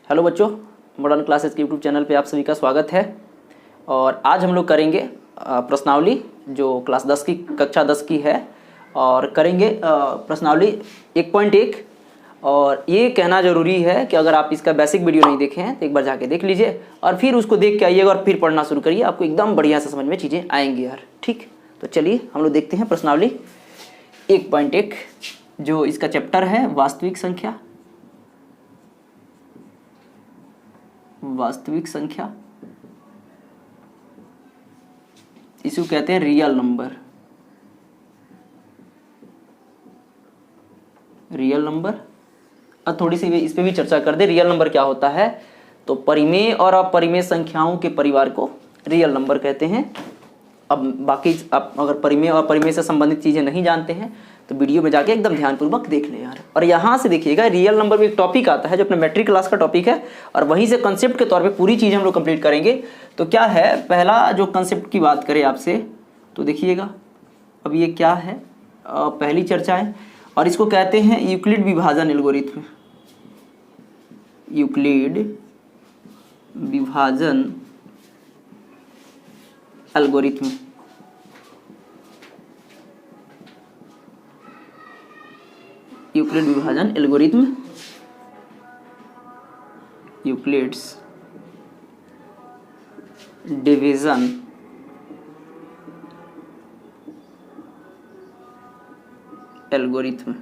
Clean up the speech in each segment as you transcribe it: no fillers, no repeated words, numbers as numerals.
Hello बच्चों, modern classes के YouTube channel पे आप सभी का स्वागत है। और आज हम लोग करेंगे प्रश्नावली जो क्लास 10 की कक्षा 10 की है और करेंगे प्रश्नावली 1.1। और ये कहना ज़रूरी है कि अगर आप इसका बेसिक वीडियो नहीं देखे हैं तो एक बार जाके देख लीजिए और फिर उसको देख के आइएगा और फिर पढ़ना शुरू करिए, आपको एकदम बढ़िया से समझ में चीज़ें आएंगी यार। ठीक, तो चलिए हम लोग देखते हैं प्रश्नावली 1.1 जो इसका चैप्टर है वास्तविक संख्या। वास्तविक संख्या इसको कहते हैं रियल नंबर। रियल नंबर, अब थोड़ी सी इस पे भी चर्चा कर दे। रियल नंबर क्या होता है? तो परिमेय और अपरिमेय संख्याओं के परिवार को रियल नंबर कहते हैं। अब बाकी आप अगर परिमेय और अपरिमेय से संबंधित चीज़ें नहीं जानते हैं तो वीडियो में जाके एकदम ध्यानपूर्वक देख लें यार। और यहाँ से देखिएगा रियल नंबर में एक टॉपिक आता है जो अपने मैट्रिक क्लास का टॉपिक है और वहीं से कंसेप्ट के तौर पे पूरी चीज़ हम लोग कंप्लीट करेंगे। तो क्या है, पहला जो कंसेप्ट की बात करें आपसे तो देखिएगा अब ये क्या है, पहली चर्चा है और इसको कहते हैं यूक्लिड विभाजन एल्गोरिथ्म। यूक्लिड विभाजन एल्गोरिथ्म। यूक्लिड विभाजन एल्गोरिथ्म, यूक्लिड्स डिवीजन एल्गोरिथ्म।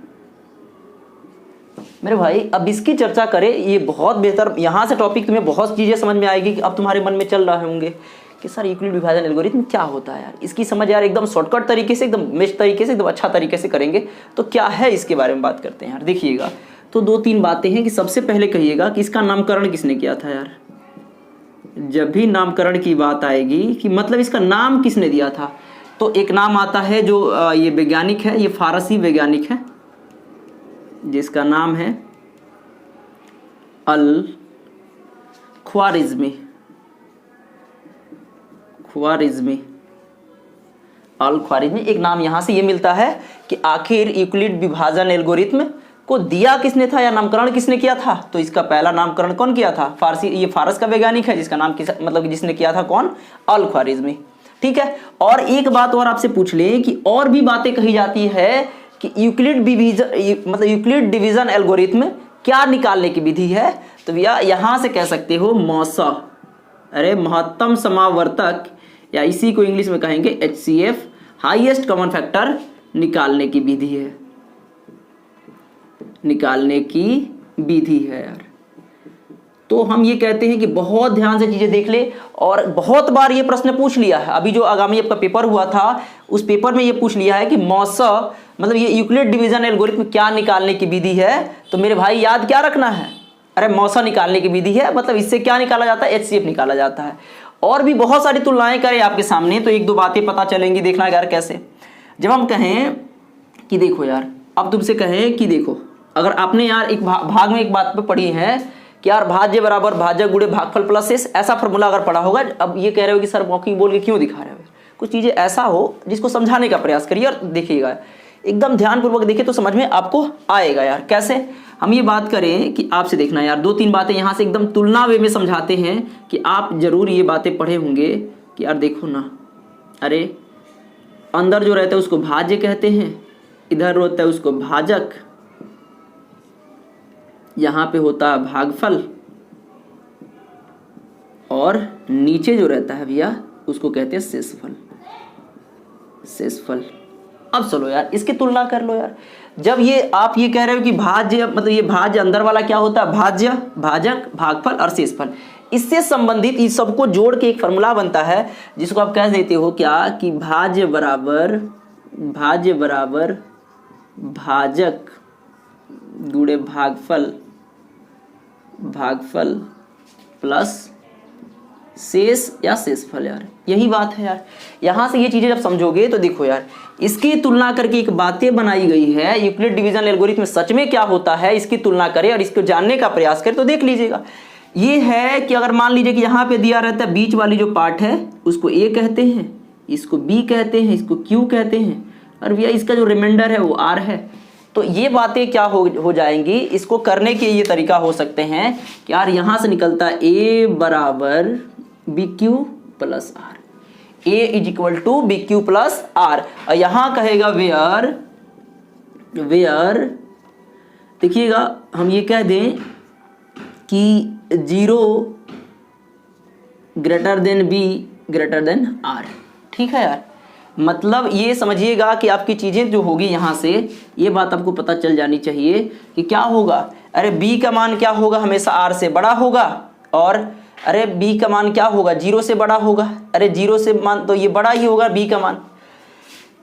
मेरे भाई अब इसकी चर्चा करें, ये बहुत बेहतर, यहाँ से टॉपिक तुम्हें बहुत चीज़ें समझ में आएगी कि अब तुम्हारे मन में चल रहे होंगे कि सर यूक्लिड विभाजन एल्गोरिथ्म क्या होता है यार। इसकी समझ यार एकदम शॉर्टकट तरीके से, एकदम बेस्ट तरीके से, एकदम अच्छा तरीके से करेंगे। तो क्या है इसके बारे में बात करते हैं यार। देखिएगा तो दो तीन बातें हैं कि सबसे पहले कहिएगा कि इसका नामकरण किसने किया था यार। जब भी नामकरण की बात आएगी कि मतलब इसका नाम किसने दिया था, तो एक नाम आता है जो ये वैज्ञानिक है, ये फारसी वैज्ञानिक है जिसका नाम है अल ख्वारिज़मी। अल ख्वारिज़मी एक नाम यहाँ से ये मिलता है कि आखिर यूक्लिड विभाजन एल्गोरिथ्म को दिया किसने था या नामकरण किसने किया था। तो इसका पहला नामकरण कौन किया था? फारसी, ये फारस का वैज्ञानिक है जिसका नाम मतलब जिसने किया था कौन? अल ख्वारिज़मी। ठीक है। और एक बात और आपसे पूछ लें कि और भी बातें कही जाती है कि यूक्लिड डिवीजन एल्गोरिथम क्या निकालने की विधि है। तो भैया यहाँ से कह सकते हो मौसा, अरे महत्तम समावर्तक, या इसी को इंग्लिश में कहेंगे HCF, हाईएस्ट कॉमन फैक्टर निकालने की विधि है। निकालने की विधि है यार। तो हम ये कहते हैं कि बहुत ध्यान से चीजें देख ले। और बहुत बार ये प्रश्न पूछ लिया है, अभी जो आगामी आपका पेपर हुआ था उस पेपर में ये पूछ लिया है कि मौसा मतलब ये यूक्लिड डिवीजन एल्गोरिथम क्या निकालने की विधि है। तो मेरे भाई याद क्या रखना है, अरे मौसा निकालने की विधि है, मतलब इससे क्या निकाला जाता है? HCF निकाला जाता है। और भी बहुत सारी तुलनाएं करें आपके सामने तो एक दो बातें पता चलेंगी। देखना यार कैसे, जब हम कहें कि देखो यार, अब तुमसे कहें कि देखो, अगर आपने यार एक भाग में एक बात पे पढ़ी है कि यार भाज्य बराबर भाजक गुणे भागफल प्लस शेष, ऐसा फॉर्मूला अगर पढ़ा होगा। अब ये कह रहे हो कि सर मौखिक बोल के क्यों दिखा रहे हो, कुछ चीज़ें ऐसा हो जिसको समझाने का प्रयास करिए और देखिएगा एकदम ध्यानपूर्वक देखिए तो समझ में आपको आएगा यार। कैसे हम ये बात करें कि आपसे देखना यार, दो तीन बातें यहाँ से एकदम तुलना वे में समझाते हैं कि आप जरूर ये बातें पढ़े होंगे कि यार देखो ना, अरे अंदर जो रहता है उसको भाज्य कहते हैं, इधर होता है उसको भाजक, यहाँ पे होता है भागफल, और नीचे जो रहता है भैया उसको कहते हैं शेषफल। शेषफल। अब चलो यार इसकी तुलना कर लो यार। जब ये आप ये कह रहे हो कि भाज्य मतलब ये भाज्य अंदर वाला क्या होता है? भाज्य, भाजक, भागफल और शेषफल। इससे संबंधित इस सबको जोड़ के एक फॉर्मूला बनता है जिसको आप कह देते हो क्या कि भाज्य बराबर भाजक गुणे भागफल प्लस शेष या शेषफल। यार यही बात है यार। यहाँ से ये चीजें जब समझोगे तो देखो यार, इसकी तुलना करके एक बातें बनाई गई है। यूक्लिड डिवीजन एल्गोरिथम में सच में क्या होता है इसकी तुलना करें और इसको जानने का प्रयास करें तो देख लीजिएगा। ये है कि अगर मान लीजिए कि यहाँ पे दिया रहता है बीच वाली जो पार्ट है उसको A कहते हैं, इसको B कहते हैं, इसको Q कहते हैं, और भैया इसका जो रिमाइंडर है वो R है। तो ये बातें क्या हो जाएंगी, इसको करने के ये तरीका हो सकते हैं कि यार यहाँ से निकलता ए बराबर b q plus r, a is equal to b q plus r. और यहाँ कहेगा वेयर देखिएगा हम ये कह दें कि 0 greater than b greater than r. ठीक है यार, मतलब ये समझिएगा कि आपकी चीज़ें जो होगी यहाँ से, ये बात आपको पता चल जानी चाहिए कि क्या होगा। अरे b का मान क्या होगा, हमेशा r से बड़ा होगा, और अरे b का मान क्या होगा, 0 से बड़ा होगा। अरे 0 से मान तो ये बड़ा ही होगा b का मान।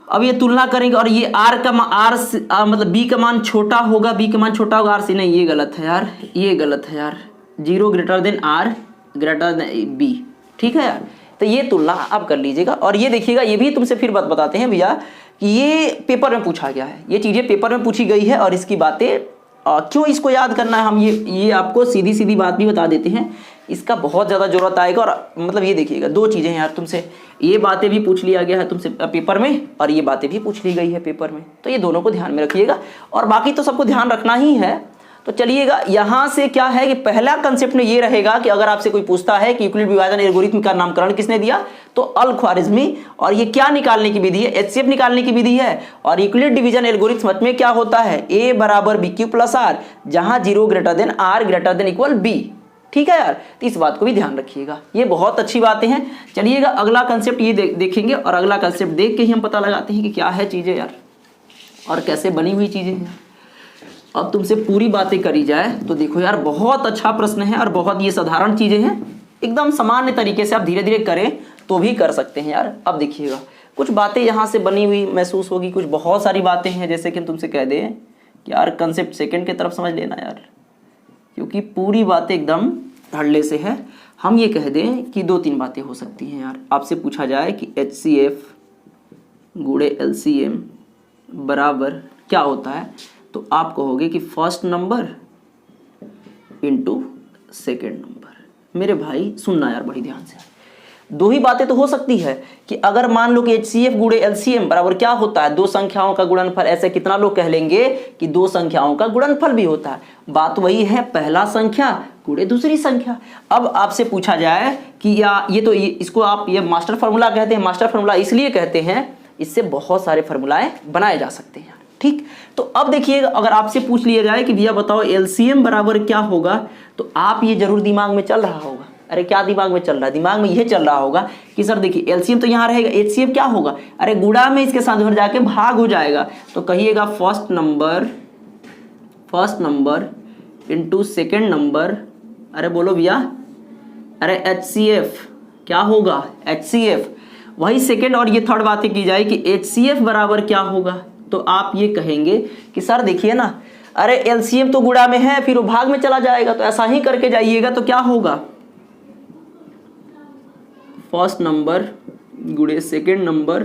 अब ये तुलना करेंगे और ये r का मान मतलब b का मान छोटा होगा, b का मान छोटा होगा r से। नहीं, ये गलत है यार, ये गलत है यार। 0 greater then r greater than b। ठीक है यार, तो ये तुलना आप कर लीजिएगा। और ये देखिएगा, ये भी तुमसे फिर बात बताते हैं भैया कि ये पेपर में पूछा गया है, ये चीज़ें पेपर में पूछी गई है, और इसकी बातें क्यों इसको याद करना है, हम ये आपको सीधी सीधी बात भी बता देते हैं। इसका बहुत ज़्यादा जरूरत आएगा। और मतलब ये देखिएगा, दो चीज़ें हैं यार, तुमसे ये बातें भी पूछ लिया गया है तुमसे पेपर में, और ये बातें भी पूछ ली गई है पेपर में, तो ये दोनों को ध्यान में रखिएगा। और बाकी तो सबको ध्यान रखना ही है। तो चलिएगा, यहाँ से क्या है कि पहला कंसेप्ट में ये रहेगा कि अगर आपसे कोई पूछता है कि यूक्लिड विभाजन एल्गोरिथम का नामकरण किसने दिया, तो अल ख्वारिज़मी। और ये क्या निकालने की विधि है, एचसीएफ निकालने की विधि है। और यूक्लिड डिवीजन एल्गोरिथम में क्या होता है, ए बराबर बी क्यू प्लस आर, जहां 0 greater than r greater than equal b. ठीक है यार, तो इस बात को भी ध्यान रखिएगा, ये बहुत अच्छी बातें हैं। चलिएगा अगला कंसेप्ट ये देखेंगे, और अगला कंसेप्ट देख के ही हम पता लगाते हैं कि क्या है चीज़ें यार, और कैसे बनी हुई चीज़ें हैं। अब तुमसे पूरी बातें करी जाए तो देखो यार, बहुत अच्छा प्रश्न है, और बहुत ये साधारण चीज़ें हैं, एकदम सामान्य तरीके से आप धीरे धीरे करें तो भी कर सकते हैं यार। अब देखिएगा, कुछ बातें यहाँ से बनी हुई महसूस होगी, कुछ बहुत सारी बातें हैं, जैसे कि तुमसे कह दें कि यार कंसेप्ट सेकंड की तरफ समझ लेना यार, क्योंकि पूरी बातें एकदम धड़ल्ले से है। हम ये कह दें कि 2-3 बातें हो सकती हैं यार। आपसे पूछा जाए कि HCF गुणे LCM बराबर क्या होता है, तो आप कहोगे कि first number into second number. मेरे भाई सुनना यार बड़ी ध्यान से, दो ही बातें तो हो सकती है कि अगर मान लो कि HCF गुणे LCM बराबर क्या होता है, 2 संख्याओं का गुणनफल। ऐसे कितना लोग कह लेंगे कि 2 संख्याओं का गुणनफल भी होता है। बात वही है, पहला संख्या गुणे दूसरी संख्या। अब आपसे पूछा जाए कि इसको आप ये मास्टर फार्मूला कहते हैं। मास्टर फार्मूला इसलिए कहते हैं, इससे बहुत सारे फार्मूलाएं बनाए जा सकते हैं। ठीक, तो अब देखिएगा, अगर आपसे पूछ लिया जाए कि भैया बताओ LCM बराबर क्या होगा, तो आप ये जरूर दिमाग में चल रहा होगा। अरे क्या दिमाग में चल रहा है, दिमाग में यह चल रहा होगा कि सर देखिए LCM तो यहाँ रहेगा, HCF क्या होगा, अरे गुणा में इसके साथ उधर जाके भाग हो जाएगा। तो कहिएगा first number into second number. अरे बोलो भैया, अरे HCF क्या होगा, HCF वही सेकेंड। और ये थर्ड बातें की जाए कि HCF बराबर क्या होगा, तो आप ये कहेंगे कि सर देखिए ना, अरे LCM तो गुणा में है, फिर वो भाग में चला जाएगा, तो ऐसा ही करके जाइएगा। तो क्या होगा, फर्स्ट नंबर गुणे सेकेंड नंबर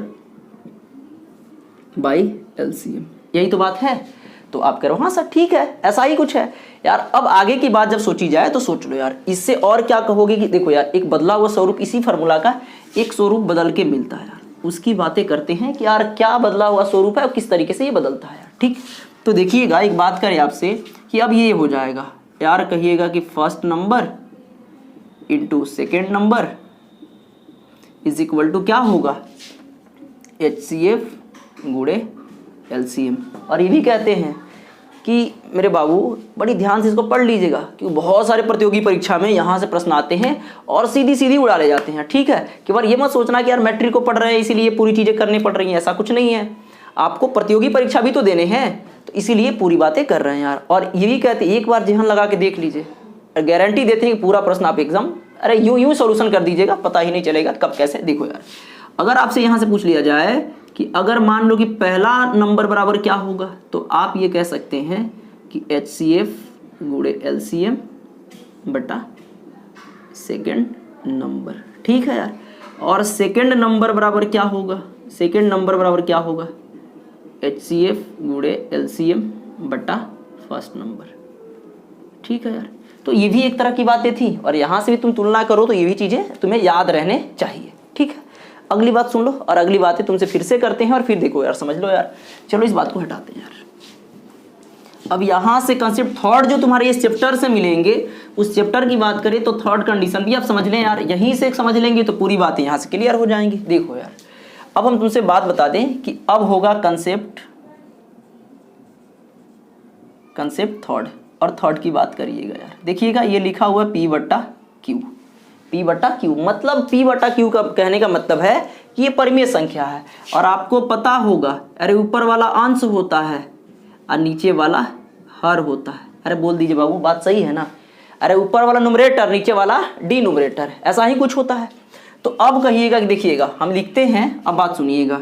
बाई LCM, यही तो बात है। तो आप कह रहे हो हाँ सर ठीक है, ऐसा ही कुछ है यार। अब आगे की बात जब सोची जाए तो सोच लो यार, इससे और क्या कहोगे कि देखो यार, एक बदला हुआ स्वरूप, इसी फार्मूला का एक स्वरूप बदल के मिलता है यार, उसकी बातें करते हैं कि यार क्या बदला हुआ स्वरूप है और किस तरीके से ये बदलता है यार। ठीक, तो देखिएगा, एक बात करें आपसे कि अब ये हो जाएगा यार, कहिएगा कि first number into second number is equal to क्या होगा, HCF गुणे LCM। और ये भी कहते हैं कि मेरे बाबू बड़ी ध्यान से इसको पढ़ लीजिएगा, क्योंकि बहुत सारे प्रतियोगी परीक्षा में यहाँ से प्रश्न आते हैं और सीधी सीधी उड़ा ले जाते हैं। ठीक है, कि बार ये मत सोचना कि यार मैट्रिक को पढ़ रहे हैं इसीलिए पूरी चीज़ें करनी पड़ रही हैं, ऐसा कुछ नहीं है। आपको प्रतियोगी परीक्षा भी तो देने हैं, तो इसीलिए पूरी बातें कर रहे हैं यार। और ये भी कहते हैं, एक बार ध्यान लगा के देख लीजिए, गारंटी देते हैं कि पूरा प्रश्न आप एकदम अरे यूं सोल्यूशन कर दीजिएगा, पता ही नहीं चलेगा कब कैसे। देखो यार, अगर आपसे यहाँ से पूछ लिया जाए कि अगर मान लो कि पहला नंबर बराबर क्या होगा, तो आप ये कह सकते हैं कि HCF गुणे LCM बटा सेकेंड नंबर। ठीक है यार, और सेकेंड नंबर बराबर क्या होगा, सेकेंड नंबर बराबर क्या होगा, HCF गुणे LCM बटा फर्स्ट नंबर। ठीक है यार, तो ये भी एक तरह की बातें थी, और यहाँ से भी तुम तुलना करो तो ये भी चीज़ें तुम्हें याद रहने चाहिए। ठीक है, अगली बात सुन लो, और अगली बातें तुमसे फिर से करते हैं, और फिर देखो यार समझ लो यार। चलो इस बात को हटाते हैं यार। अब यहाँ से कंसेप्ट थर्ड जो तुम्हारे इस चैप्टर से मिलेंगे, उस चैप्टर की बात करें तो थर्ड कंडीशन भी आप समझ लें यार, यहीं से समझ लेंगे तो पूरी बातें यहाँ से क्लियर हो जाएंगी। देखो यार, अब हम तुमसे बात बता दें कि अब होगा कंसेप्ट थर्ड, और थर्ड की बात करिएगा यार। देखिएगा ये लिखा हुआ P बट्टा क्यू, P बट्टा क्यू, मतलब P बट्टा क्यू का कहने का मतलब है कि ये परिमेय संख्या है, और आपको पता होगा अरे ऊपर वाला अंश होता है और नीचे वाला हर होता है। अरे बोल दीजिए बाबू, बात सही है ना? अरे ऊपर वाला न्यूमरेटर, नीचे वाला डिनोमिनेटर, ऐसा ही कुछ होता है। तो अब कहिएगा कि देखिएगा हम लिखते हैं, अब बात सुनिएगा,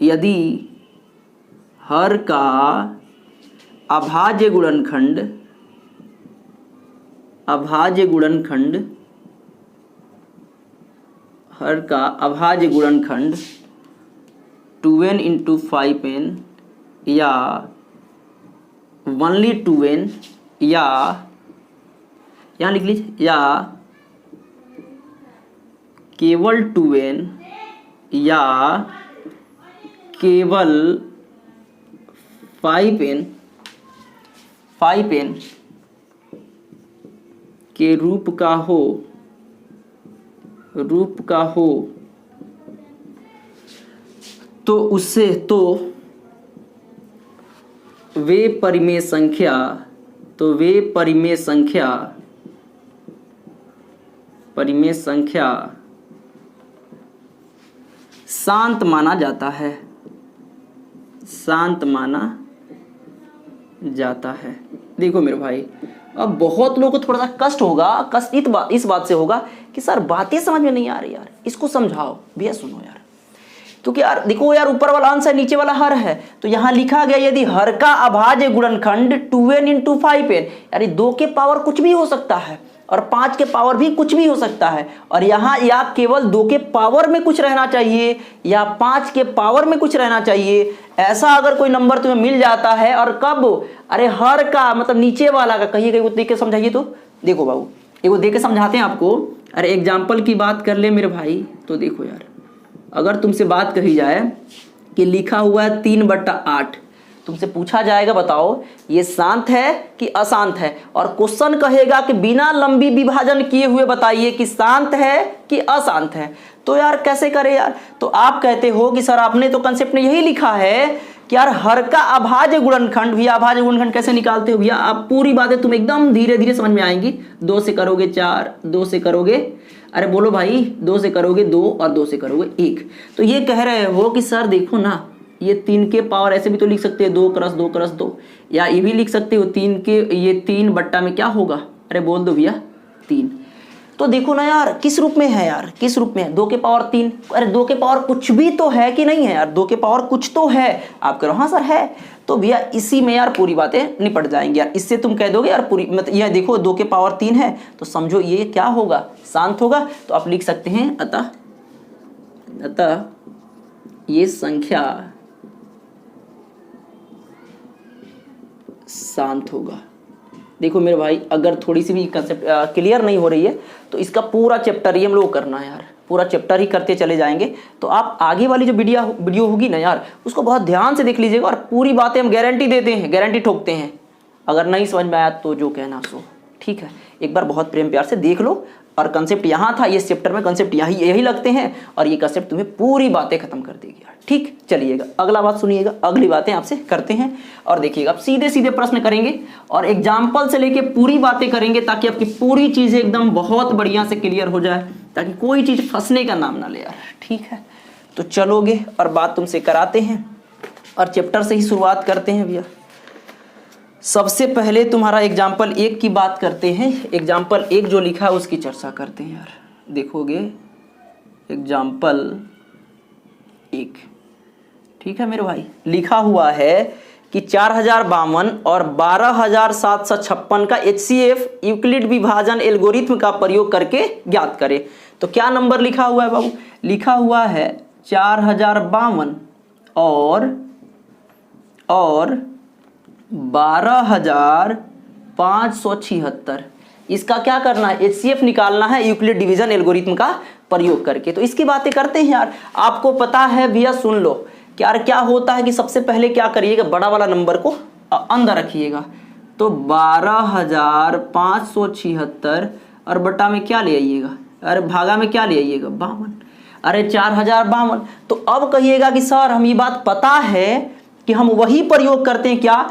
यदि हर का अभाज्य गुणनखंड हर का अभाज्य गुणनखंड 2n × 5n या ओनली 2n या यहाँ लिख लीजिए, या केवल 2n या केवल 5n के रूप का हो तो उससे वे परिमेय संख्या शांत माना जाता है। देखो मेरे भाई, अब बहुत लोगों को थोड़ा सा कष्ट होगा, इस बात से होगा कि सर बातें समझ में नहीं आ रही यार, इसको समझाओ भैया, सुनो यार। क्योंकि यार देखो यार, ऊपर वाला अंश है, नीचे वाला हर है, तो यहाँ लिखा गया यदि हर का अभाज्य गुणनखंड 2n × 5n, यानी 2 के पावर कुछ भी हो सकता है और 5 के पावर भी कुछ भी हो सकता है, और यहाँ या केवल 2 के पावर में कुछ रहना चाहिए या 5 के पावर में कुछ रहना चाहिए, ऐसा अगर कोई नंबर तुम्हें मिल जाता है। और कब? अरे हर का मतलब नीचे वाला का, कहिए कहीं देख के समझाइए। तो देखो बाबू, एगो देख के समझाते हैं आपको। अरे एग्जाम्पल की बात कर ले मेरे भाई, तो देखो यार, अगर तुमसे बात कही जाए कि लिखा हुआ है 3/8, तुमसे पूछा जाएगा बताओ ये शांत है कि अशांत है, और क्वेश्चन कहेगा कि बिना लंबी विभाजन किए हुए बताइए कि शांत है कि अशांत है। तो यार कैसे करें यार? तो आप कहते हो कि सर आपने तो कंसेप्ट में यही लिखा है कि यार हर का अभाज्य गुणनखंड, भैया अभाज्य गुणनखंड कैसे निकालते हो भैया? आप पूरी बातें तुम एकदम धीरे धीरे समझ में आएंगी। 2 से करोगे 4, 2 से करोगे, अरे बोलो भाई, 2 से करोगे 2 और 2 से करोगे 1। तो ये कह रहे हो कि सर देखो ना, ये 3 के पावर ऐसे भी तो लिख सकते हैं 2 × 2 × 2, या ये भी लिख सकते हो 3 के, ये 3 बट्टा में क्या होगा? अरे बोल दो भैया 3। तो देखो ना यार किस रूप में है यार, किस रूप में है? 2 के पावर 3। अरे 2 के पावर कुछ भी तो है कि नहीं है यार? 2 के पावर कुछ तो है। आप कह रहे हो हाँ सर है, तो भैया इसी में यार पूरी बातें निपट जाएंगी यार। इससे तुम कह दोगे यार पूरी, मतलब यह देखो 2 के पावर 3 है, तो समझो ये क्या होगा? शांत होगा। तो आप लिख सकते हैं अतः ये संख्या शांत होगा। देखो मेरे भाई, अगर थोड़ी सी भी कंसेप्ट क्लियर नहीं हो रही है तो इसका पूरा चैप्टर ही हम लोग करना है यार, पूरा चैप्टर ही करते चले जाएंगे। तो आप आगे वाली जो वीडियो होगी ना यार, उसको बहुत ध्यान से देख लीजिएगा, और पूरी बातें हम गारंटी देते हैं, गारंटी ठोकते हैं। अगर नहीं समझ में आया तो जो कहना सो, ठीक है? एक बार बहुत प्रेम प्यार से देख लो। और कंसेप्ट यहाँ था, इस चैप्टर में कंसेप्ट यही लगते हैं, और ये कंसेप्ट तुम्हें पूरी बातें खत्म कर देगी यार। ठीक, चलिएगा अगला बात सुनिएगा, अगली बातें आपसे करते हैं। और देखिएगा आप सीधे सीधे प्रश्न करेंगे और एग्जाम्पल से लेके पूरी बातें करेंगे, ताकि आपकी पूरी चीज़ें एकदम बहुत बढ़िया से क्लियर हो जाए, ताकि कोई चीज़ फंसने का नाम ना ले यार। ठीक है, तो चलोगे और बात तुमसे कराते हैं, और चैप्टर से ही शुरुआत करते हैं भैया। सबसे पहले तुम्हारा एग्जाम्पल 1 की बात करते हैं। एग्जाम्पल 1 जो लिखा है उसकी चर्चा करते हैं यार। देखोगे एग्जाम्पल 1, ठीक है मेरे भाई, लिखा हुआ है कि 4052 और 12756 का HCF यूक्लिड विभाजन एल्गोरिथ्म का प्रयोग करके ज्ञात करें। तो क्या नंबर लिखा हुआ है बाबू? लिखा हुआ है 4052 और 12576। इसका क्या करना है? HCF निकालना है यूक्लिड डिवीजन एल्गोरिथ्म का प्रयोग करके। तो इसकी बातें करते हैं यार। आपको पता है भैया, सुन लो यार क्या होता है कि सबसे पहले क्या करिएगा, बड़ा वाला नंबर को अंदर रखिएगा। तो 12,576 और बटा में क्या ले आइएगा, अरे भागा में क्या ले आइएगा 52, अरे 4052। तो अब कहिएगा कि सर हम ये बात पता है कि हम वही प्रयोग करते हैं क्या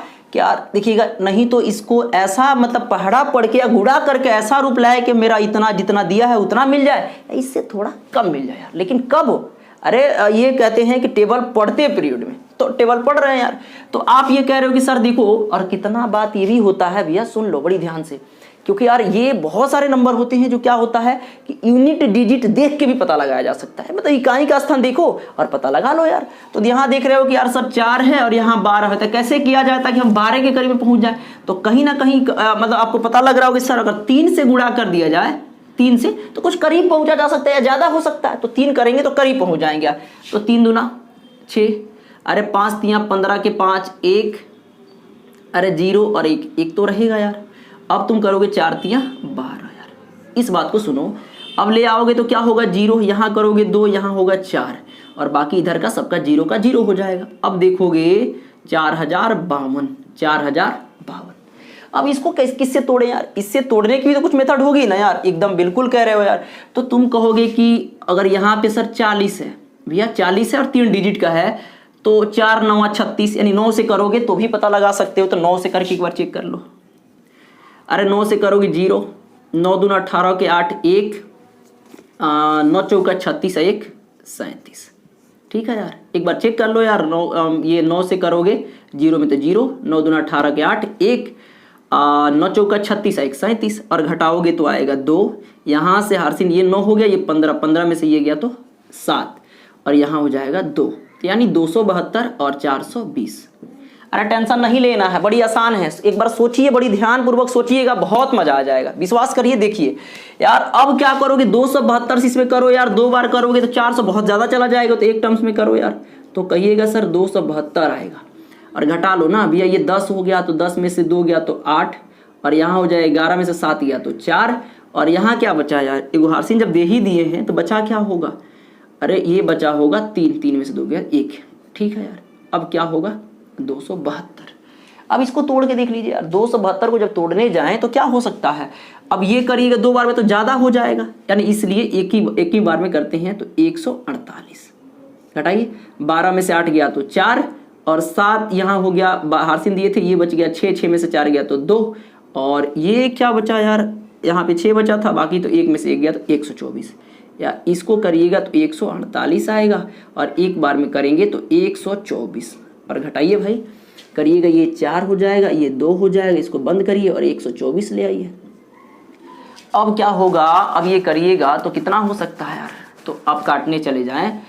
देखिएगा, नहीं तो इसको ऐसा मतलब पहाड़ा पढ़ के या गुणा करके ऐसा रूप लाए कि मेरा इतना जितना दिया है उतना मिल जाए, इससे थोड़ा कम मिल जाए यार। लेकिन कब, अरे ये कहते हैं कि टेबल पढ़ते पीरियड में, तो टेबल पढ़ रहे हैं यार। तो आप ये कह रहे हो कि सर देखो, और कितना बात ये भी होता है भैया, सुन लो बड़ी ध्यान से, क्योंकि यार ये बहुत सारे नंबर होते हैं जो क्या होता है कि यूनिट डिजिट देख के भी पता लगाया जा सकता है, मतलब इकाई का स्थान देखो और पता लगा लो यार। तो यहाँ देख रहे हो कि यार सर 4 है और यहाँ 12 है, तो कैसे किया जाए ताकि हम 12 के करीब पहुंच जाए। तो कहीं ना कहीं मतलब आपको पता लग रहा होगा कि सर अगर 3 से गुणा कर दिया जाए, 3 से, तो कुछ करीब पहुंचा जा सकता है या ज्यादा हो सकता है। तो 3 करेंगे तो करीब पहुंच जाएंगे। तो 3 दूना 6, अरे 5 तियां 15 के 5, 1, अरे 0 और 1 तो रहेगा यार। अब तुम करोगे 4 तियां 12 यार। इस बात को सुनो, अब ले आओगे तो क्या होगा 0, यहाँ करोगे 2, यहाँ होगा 4 और बाकी इधर का सबका 0 का 0 हो जाएगा। अब देखोगे 4052। अब इसको किससे तोड़े यार, इससे तोड़ने की भी तो कुछ मेथड होगी ना यार। एकदम बिल्कुल कह रहे हो यार। तो तुम कहोगे कि अगर यहाँ पे सर 40 है भैया, 40 है और 3 डिजिट का है, तो 4 9 36, यानी 9 से करोगे तो भी पता लगा सकते हो। तो 9 से करके एक बार चेक कर लो। अरे 9 से करोगे 0, 9 दूना 18 के 8, 1, 9 चौका 36, 1 37। ठीक है यार, एक बार चेक कर लो यार। 9 से करोगे 0 में तो 0, 9 दूना 18 के 8, 1, 9 चौका 36, 1 37 और घटाओगे तो आएगा 2। यहाँ से हारसिन ये 9 हो गया, ये 15 में से ये गया तो 7 और यहाँ हो जाएगा 2, यानी 272 और 420। अरे टेंशन नहीं लेना है, बड़ी आसान है। एक बार सोचिए, बड़ी ध्यानपूर्वक सोचिएगा, बहुत मजा आ जाएगा, विश्वास करिए। देखिए यार, अब क्या करोगे 272 से इसमें करो यार, 2 बार करोगे तो 400 बहुत ज्यादा चला जाएगा, तो एक टर्म्स में करो यार। तो कहिएगा सर 272 आएगा और घटा लो ना भैया, ये 10 हो गया तो 10 में से 2 गया तो 8 और यहाँ हो जाए 11 में से 7 गया तो 4 और यहाँ क्या बचा यार, एगो हारसिन जब दे ही दिए हैं तो बचा क्या होगा, अरे ये बचा होगा 3 में से 2 गया 1। ठीक है यार, अब क्या होगा 272। अब इसको तोड़ के देख लीजिए यार, 272 को जब तोड़ने जाएं तो क्या हो सकता है। अब ये करिएगा 2 बार में तो ज्यादा हो जाएगा, यानी इसलिए एक ही बार में करते हैं। तो 148 घटाइए, 12 में से 8 गया तो 4 और 7 यहाँ हो गया, हारसिन दिए थे, ये बच गया 6 में से 4 गया तो 2 और ये क्या बचा यार, यहाँ पे 6 बचा था, बाकी तो 1 में से 1 गया तो 124। या इसको करिएगा तो 148 आएगा और एक बार में करेंगे तो 124 और घटाइए भाई, करिएगा ये 4 हो जाएगा, ये 2 हो जाएगा, इसको बंद करिए और 124 ले आइए। अब क्या होगा, अब ये करिएगा तो कितना हो सकता है यार। तो अब काटने चले जाएं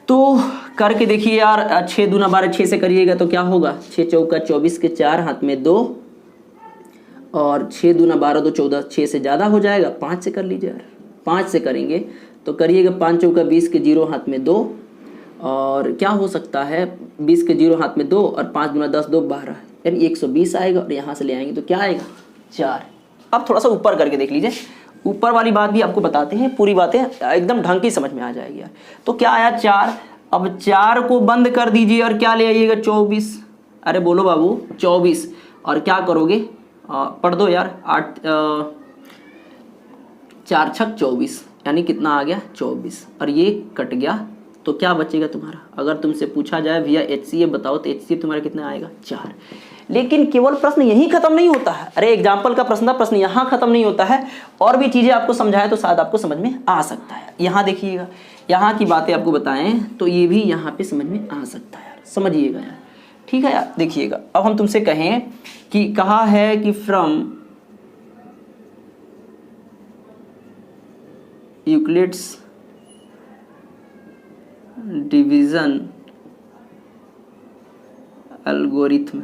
तो करके देखिए यार, 6 दूना 12, 6 से करिएगा तो क्या होगा, 6 चौका 24 के 4, हाथ में 2 और 6 दूना 12, 2 14, 6 से ज़्यादा हो जाएगा, 5 से कर लीजिए यार। 5 से करेंगे तो करिएगा 5 चौका 20 के 0, हाथ में 2 और क्या हो सकता है 20 के 0, हाथ में 2 और 5 दूना 10, 2 12, यानी 120 आएगा और यहाँ से ले आएंगे तो क्या आएगा 4। अब थोड़ा सा ऊपर करके देख लीजिए, ऊपर वाली बात भी आपको बताते हैं, पूरी बातें एकदम ढंग की समझ में आ जाएगी यार। तो क्या आया 4, अब 4 को बंद कर दीजिए और क्या ले आइएगा 24। अरे बोलो बाबू 24 और क्या करोगे, पढ़ दो यार, 8 4 छक 24, यानी कितना आ गया 24 और ये कट गया तो क्या बचेगा तुम्हारा। अगर तुमसे पूछा जाए भैया HCF बताओ तो HCF तुम्हारा कितना आएगा 4। लेकिन केवल प्रश्न यही खत्म नहीं होता है, अरे एग्जाम्पल का प्रश्न था, प्रश्न यहाँ खत्म नहीं होता है, और भी चीजें आपको समझाएं तो शायद आपको समझ में आ सकता है। यहाँ देखिएगा, यहाँ की बातें आपको बताएं तो ये भी यहाँ पे समझ में आ सकता है यार, समझिएगा यार। ठीक है यार, देखिएगा अब हम तुमसे कहें कि कहा है कि फ्रॉम यूक्लिड्स डिवीजन एल्गोरिथम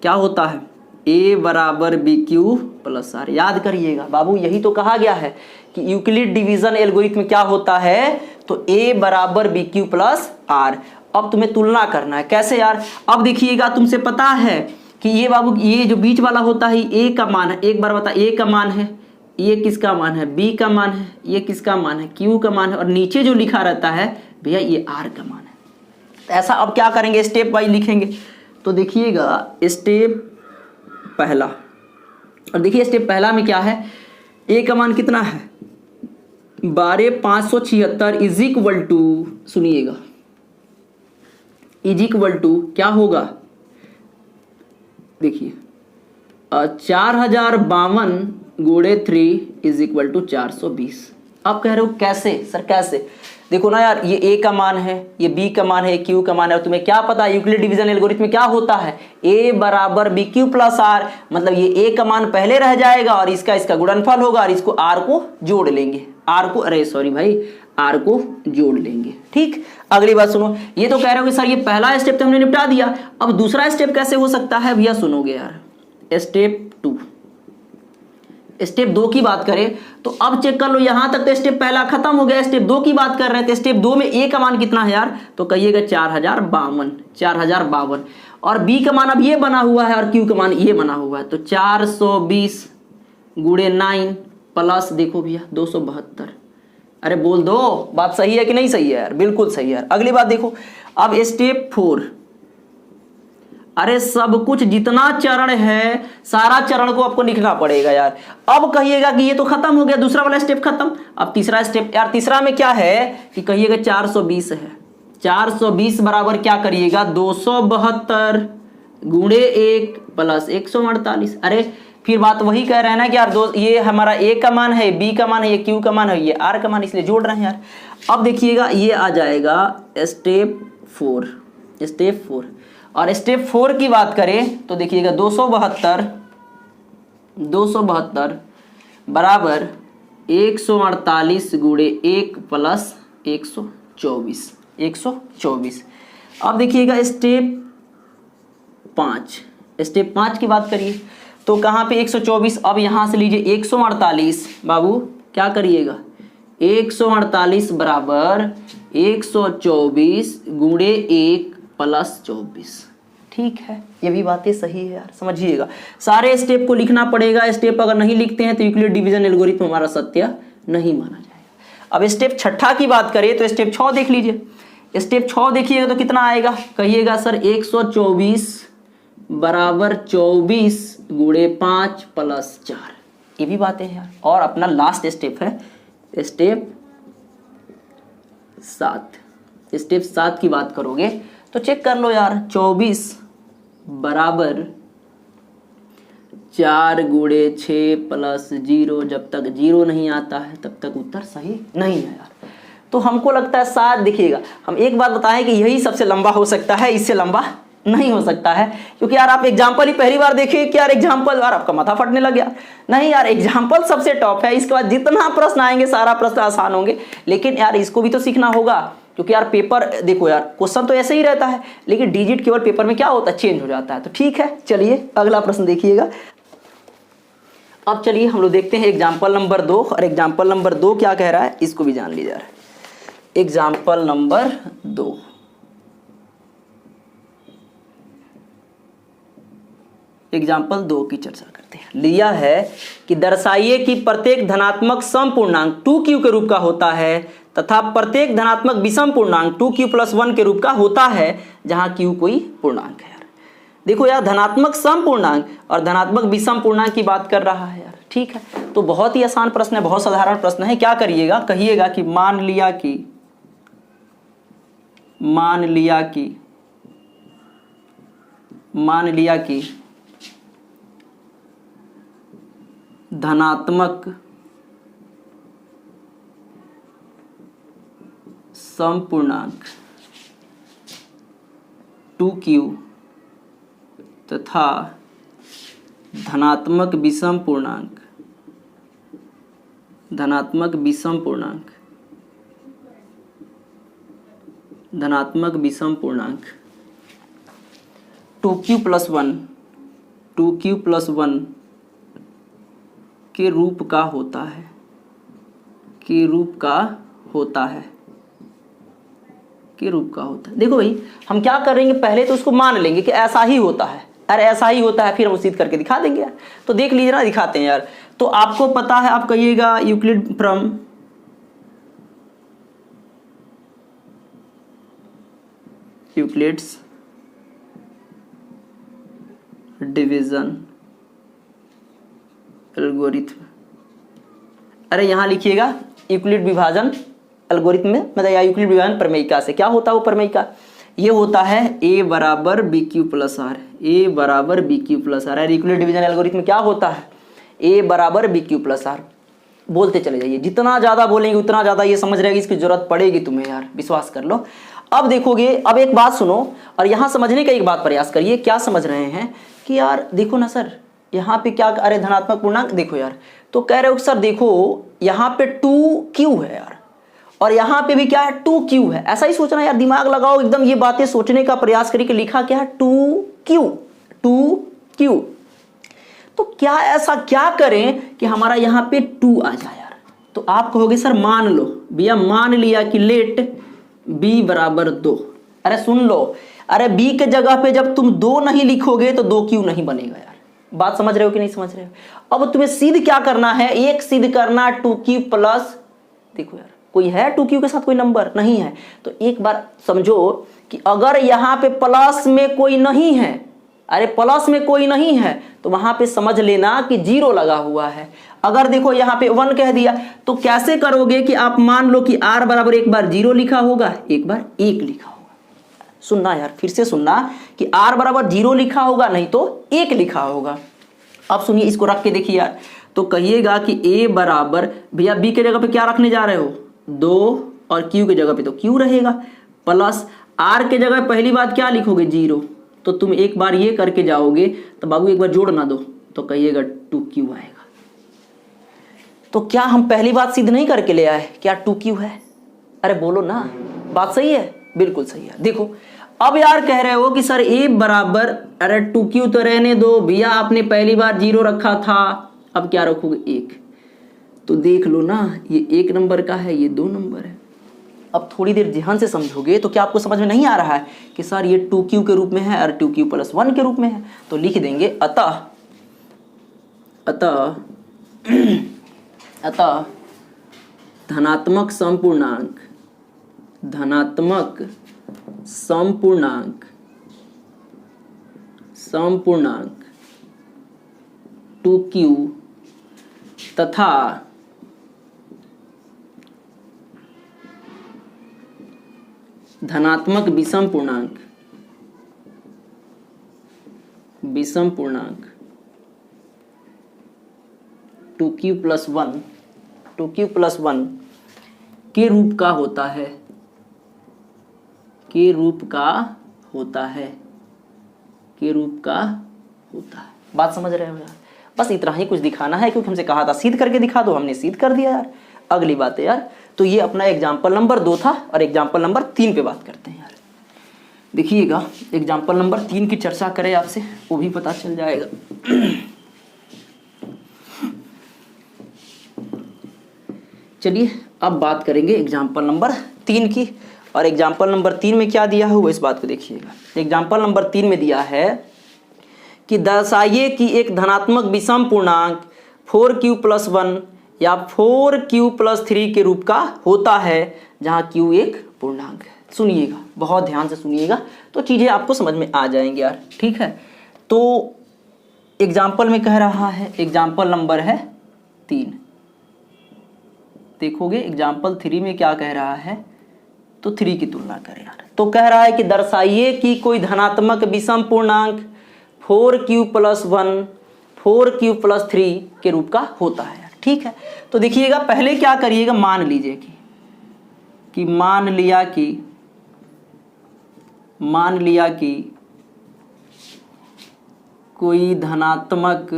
क्या होता है, A बराबर BQ प्लस R। याद करिएगा बाबू, यही तो कहा गया है कि यूक्लिड डिवीजन एल्गोरिथम क्या होता है, तो A बराबर BQ प्लस R। अब तुम्हें तुलना करना है, कैसे यार। अब देखिएगा, तुमसे पता है कि ये बाबू, ये जो बीच वाला होता है A का मान है, एक बार बता A का मान है, ये किसका मान है, B का मान है, ये किसका मान है, Q का मान है, और नीचे जो लिखा रहता है भैया ये R का मान है। ऐसा अब क्या करेंगे, स्टेप वाइज लिखेंगे। तो देखिएगा स्टेप पहला, और देखिए स्टेप पहला में क्या है, ए का मान कितना है 12,576 इज इक्वल टू, सुनिएगा इज इक्वल टू क्या होगा, देखिए 4052 गुणे 3 इज इक्वल टू 420। आप कह रहे हो कैसे सर कैसे, देखो ना यार, ये ए का मान है, ये बी का मान है, क्यू का मान है, और तुम्हें क्या पता है यूक्लिड डिवीजन एल्गोरिथम में क्या होता है, ए बराबर बी क्यू प्लस आर, मतलब ये ए का मान पहले रह जाएगा और इसका गुणनफल होगा और इसको आर को जोड़ लेंगे, आर को, अरे सॉरी भाई, आर को जोड़ लेंगे। ठीक, अगली बात सुनो, ये तो कह रहे हो कि सर ये पहला स्टेप तो हमने निपटा दिया, अब दूसरा स्टेप कैसे हो सकता है भैया, सुनोगे यार। स्टेप 2, स्टेप 2 की बात करें तो अब चेक कर लो, यहां तक तो स्टेप पहला खत्म हो गया, स्टेप 2 की बात कर रहे थे। स्टेप 2 में ए का मान कितना है यार, तो कहिएगा 4052, और बी का मान अब ये बना हुआ है और क्यू का मान ये बना हुआ है, तो 420 गुणे 9 प्लस देखो भैया 272। अरे बोल दो बात सही है कि नहीं सही है यार, बिल्कुल सही है यार। अगली बात देखो, अब स्टेप 4, अरे सब कुछ जितना चरण है सारा चरण को आपको लिखना पड़ेगा यार। अब कहिएगा कि ये तो खत्म हो गया, दूसरा वाला स्टेप खत्म, अब तीसरा स्टेप यार, तीसरा में क्या है कि कहिएगा 420 है, 420 बराबर क्या करिएगा 272 गुणे 1 प्लस 148। अरे फिर बात वही कह रहे हैं ना कि यार ये हमारा ए का मान है, बी का मान है, ये क्यू का मान है, ये आर का मान, इसलिए जोड़ रहे हैं यार। अब देखिएगा ये आ जाएगा स्टेप 4, स्टेप 4, और स्टेप 4 की बात करें तो देखिएगा 272 बराबर 148 गुणे 1 प्लस 124। अब देखिएगा स्टेप 5, स्टेप 5 की बात करिए तो कहाँ पे 124, अब यहाँ से लीजिए 148, बाबू क्या करिएगा 148 बराबर 124 गुणे 1 प्लस 24। ठीक है, ये भी बातें सही है यार, समझिएगा सारे स्टेप को लिखना पड़ेगा, स्टेप अगर नहीं लिखते हैं तो यूक्लिड डिवीजन एल्गोरिथम हमारा सत्य नहीं माना जाएगा। अब स्टेप 6 की बात करें तो स्टेप 6 देख लीजिए, स्टेप 6 देखिएगा तो कितना आएगा, कहिएगा सर 124 बराबर 24 गुणे 5 प्लस 4, ये भी बातें हैं यार। और अपना लास्ट स्टेप है स्टेप 7, स्टेप 7 की बात करोगे तो चेक कर लो यार, 24 बराबर 4 गुणे 6 प्लस 0, जब तक 0 नहीं आता है तब तक उत्तर सही नहीं है यार। तो हमको लगता है 7, देखिएगा हम एक बात बताएं कि यही सबसे लंबा हो सकता है, इससे लंबा नहीं हो सकता है, क्योंकि यार आप एग्जाम्पल ही पहली बार देखिए कि यार एग्जाम्पल, यार आपका माथा फटने लग गया। नहीं यार, एग्जाम्पल सबसे टॉप है, इसके बाद जितना प्रश्न आएंगे सारा प्रश्न आसान होंगे, लेकिन यार इसको भी तो सीखना होगा, क्योंकि यार पेपर देखो यार क्वेश्चन तो ऐसे ही रहता है, लेकिन डिजिट केवल पेपर में क्या होता है चेंज हो जाता है। तो ठीक है, चलिए अगला प्रश्न देखिएगा। अब चलिए हम लोग देखते हैं एग्जाम्पल नंबर 2, और एग्जाम्पल नंबर 2 क्या कह रहा है इसको भी जान लीजिए। एग्जाम्पल नंबर 2, एग्जाम्पल 2 की चर्चा करते हैं। लिया है कि दर्शाइए कि प्रत्येक धनात्मक सम पूर्णांक 2q के रूप का होता है तथा प्रत्येक धनात्मक विषम पूर्णांक 2q+1 के रूप का होता है जहां q कोई पूर्णांक है। यार देखो यार, धनात्मक सम पूर्णांक और धनात्मक विषम पूर्णांक की बात कर रहा है यार। ठीक है, तो बहुत ही आसान प्रश्न है, बहुत साधारण प्रश्न है। क्या करिएगा, कहिएगा कि मान लिया कि धनात्मक समपूर्णांक 2q तथा धनात्मक विषम पूर्णांक 2q+1 के रूप का होता है। देखो भाई, हम क्या करेंगे, पहले तो उसको मान लेंगे कि ऐसा ही होता है, अरे ऐसा ही होता है, फिर हम सिद्ध करके दिखा देंगे यार। तो देख लीजिए ना, दिखाते हैं यार। तो आपको पता है, आप कहिएगा Euclid from Euclid's division algorithm. अरे यहाँ लिखिएगा यूक्लिड विभाजन एल्गोरिथम में, मतलब या यूक्लिड विभाजन प्रमेयिका से। क्या होता है वो प्रमेयिका? ये होता है a बराबर b q plus r, a बराबर b q plus r. Euclid division algorithm में क्या होता है? a बराबर बी क्यू प्लस आर। बोलते चले जाइए, जितना ज़्यादा बोलेंगे उतना ज़्यादा ये समझ रहेगी, इसकी जरूरत पड़ेगी तुम्हें यार, विश्वास कर लो। अब देखोगे, अब एक बात सुनो और यहाँ समझने का एक बात प्रयास करिए। क्या समझ रहे हैं कि यार देखो ना सर, यहाँ पे क्या, अरे धनात्मक पूर्णांक देखो यार, तो कह रहे हो सर देखो यहाँ पे 2q है यार, और यहाँ पे भी क्या है 2q है। ऐसा ही सोचना यार, दिमाग लगाओ एकदम, ये बातें सोचने का प्रयास करिए कि लिखा क्या है 2q। तो क्या ऐसा क्या करें कि हमारा यहाँ पे 2 आ जाए यार? तो आप कहोगे सर मान लो भैया, मान लिया कि लेट b बराबर 2। अरे सुन लो, अरे b के जगह पे जब तुम 2 नहीं लिखोगे तो 2q नहीं बनेगा यार। बात समझ रहे हो कि नहीं समझ रहे हो? अब तुम्हें सिद्ध क्या करना है? एक सिद्ध करना 2q प्लस, देखो यार कोई है 2q के साथ कोई नंबर नहीं है, तो एक बार समझो कि अगर यहाँ पे प्लस में कोई नहीं है, अरे प्लस में कोई नहीं है तो वहां पे समझ लेना कि 0 लगा हुआ है। अगर देखो यहाँ पे 1 कह दिया तो कैसे करोगे कि आप मान लो कि r बराबर एक बार 0 लिखा होगा, एक बार 1 लिखा होगा। सुनना यार, फिर से सुनना कि r बराबर 0 लिखा होगा, नहीं तो 1 लिखा होगा। अब सुनिए, इसको रख के देखिए यार, तो कहिएगा कि a बराबर, भैया b के जगह पे क्या रखने जा रहे हो 2 और q के जगह पे तो q रहेगा, प्लस r के जगह पहली बात क्या लिखोगे 0। तो तुम एक बार ये करके जाओगे तो बाबू एक बार जोड़ ना दो तो कहिएगा 2q आएगा। तो क्या हम पहली बात सिद्ध नहीं करके ले आए? क्या 2q है? अरे बोलो ना, बात सही है, बिल्कुल सही है। देखो अब यार कह रहे हो कि सर a बराबर, अरे 2q तो रहने दो भैया, आपने पहली बार 0 रखा था, अब क्या रखोगे 1। तो देख लो ना, ये 1 नंबर का है, ये 2 नंबर है। अब थोड़ी देर ध्यान से समझोगे तो क्या आपको समझ में नहीं आ रहा है कि सर ये 2q के रूप में है और 2q प्लस 1 के रूप में है? तो लिख देंगे अतः धनात्मक समपूर्णांक 2q तथा धनात्मक विषम पूर्णांक 2q प्लस 1 के रूप का होता है, बात समझ रहे हो यार? बस इतना ही कुछ दिखाना है, क्योंकि हमसे कहा था सिद्ध करके दिखा दो, हमने सिद्ध कर दिया यार। अगली बात है यार, तो ये अपना एग्जाम्पल नंबर 2 था, और एग्जाम्पल नंबर 3 पे बात करते हैं यार। देखिएगा, एग्जाम्पल नंबर 3 की चर्चा करें आपसे, वो भी पता चल जाएगा। चलिए अब बात करेंगे एग्जाम्पल नंबर 3 की, और एग्जाम्पल नंबर 3 में क्या दिया हुआ इस बात को देखिएगा। एग्जाम्पल नंबर 3 में दिया है कि दर्शाइए कि एक धनात्मक विषम पूर्णांक 4q प्लस 1 या 4q प्लस 3 के रूप का होता है, जहाँ q एक पूर्णांक है। सुनिएगा, बहुत ध्यान से सुनिएगा, तो चीज़ें आपको समझ में आ जाएंगी यार, ठीक है। तो एग्जाम्पल में कह रहा है, एग्जाम्पल नंबर है 3, देखोगे एग्जाम्पल 3 में क्या कह रहा है, तो 3 की तुलना करें यार। तो कह रहा है कि दर्शाइए कि कोई धनात्मक विषम पूर्णांक 4q प्लस 1 4q प्लस 3 के रूप का होता है यार, ठीक है। तो देखिएगा, पहले क्या करिएगा, मान लीजिए कि मान लिया कि कोई धनात्मक